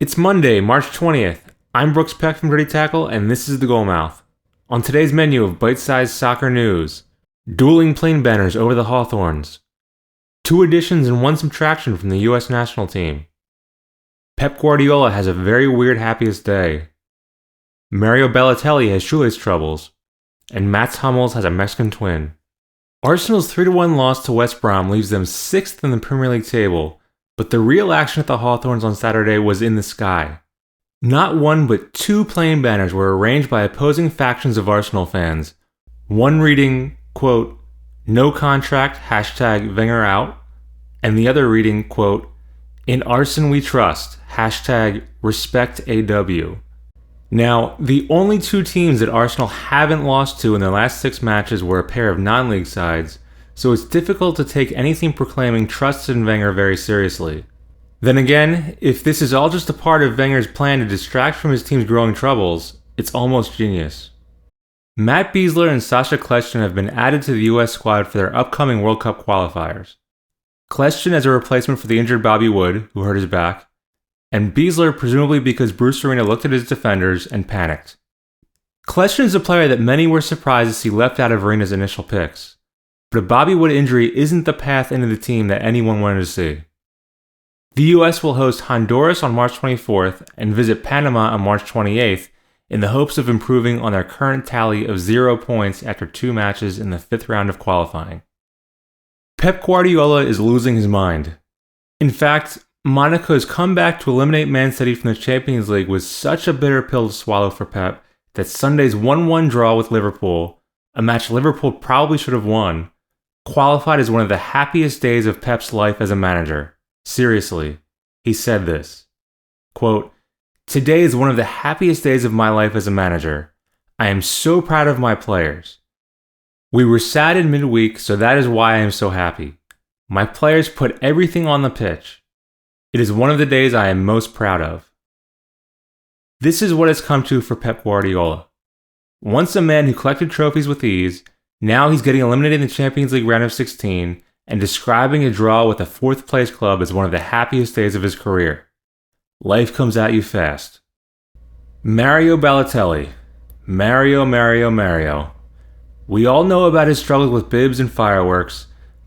It's Monday, March 20th. I'm Brooks Peck from Gritty Tackle, and this is the Goalmouth. On today's menu of bite-sized soccer news, dueling plane banners over the Hawthorns, 2 additions and 1 subtraction from the U.S. national team. Pep Guardiola has a very weird happiest day. Mario Balotelli has shoelace troubles, and Mats Hummels has a Mexican twin. Arsenal's 3-1 loss to West Brom leaves them 6th in the Premier League table, but the real action at the Hawthorns on Saturday was in the sky. Not 1 but 2 plane banners were arranged by opposing factions of Arsenal fans, one reading, quote, "No contract, #Wenger out," and the other reading, quote, "In Arsenal we trust, #respect AW. Now, the only 2 teams that Arsenal haven't lost to in their last 6 matches were a pair of non-league sides, so it's difficult to take anything proclaiming trust in Wenger very seriously. Then again, if this is all just a part of Wenger's plan to distract from his team's growing troubles, it's almost genius. Matt Besler and Sasha Kljestan have been added to the US squad for their upcoming World Cup qualifiers. Kljestan as a replacement for the injured Bobby Wood, who hurt his back, and Besler presumably because Bruce Arena looked at his defenders and panicked. Kljestan is a player that many were surprised to see left out of Arena's initial picks. But a Bobby Wood injury isn't the path into the team that anyone wanted to see. The US will host Honduras on March 24th and visit Panama on March 28th in the hopes of improving on their current tally of 0 points after 2 matches in the 5th round of qualifying. Pep Guardiola is losing his mind. In fact, Monaco's comeback to eliminate Man City from the Champions League was such a bitter pill to swallow for Pep that Sunday's 1-1 draw with Liverpool, a match Liverpool probably should have won, qualified as one of the happiest days of Pep's life as a manager. Seriously, he said this, quote, "Today is one of the happiest days of my life as a manager. I am so proud of my players. We were sad in midweek, so that is why I am so happy. My players put everything on the pitch. It is one of the days I am most proud of." This is what it's come to for Pep Guardiola. Once a man who collected trophies with ease, now he's getting eliminated in the Champions League round of 16 and describing a draw with a 4th place club as one of the happiest days of his career. Life comes at you fast. Mario Balotelli. Mario. We all know about his struggles with bibs and fireworks,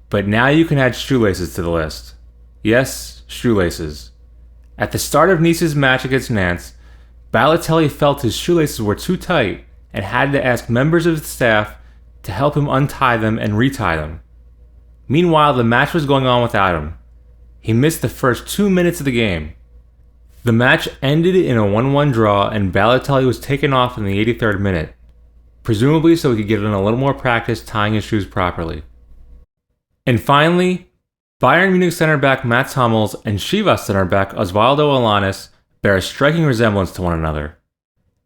but now you can add shoelaces to the list. Yes, shoelaces. At the start of Nice's match against Nantes, Balotelli felt his shoelaces were too tight and had to ask members of the staff to help him untie them and retie them. Meanwhile, the match was going on without him. He missed the first 2 minutes of the game. The match ended in a 1-1 draw and Balotelli was taken off in the 83rd minute, presumably so he could get in a little more practice tying his shoes properly. And finally, Bayern Munich center back Mats Hummels and Chivas center back Osvaldo Alanis bear a striking resemblance to one another.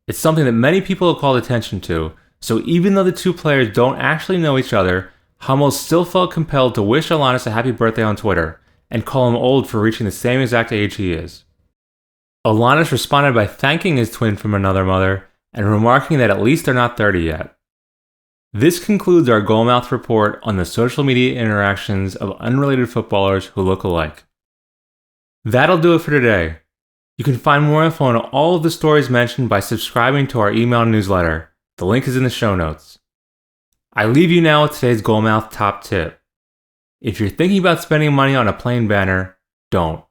It's something that many people have called attention to, so even though the 2 players don't actually know each other, Hummels still felt compelled to wish Alanis a happy birthday on Twitter and call him old for reaching the same exact age he is. Alanis responded by thanking his twin from another mother and remarking that at least they're not 30 yet. This concludes our Goalmouth report on the social media interactions of unrelated footballers who look alike. That'll do it for today. You can find more info on all of the stories mentioned by subscribing to our email newsletter. The link is in the show notes. I leave you now with today's Goalmouth top tip. If you're thinking about spending money on a plane banner, don't.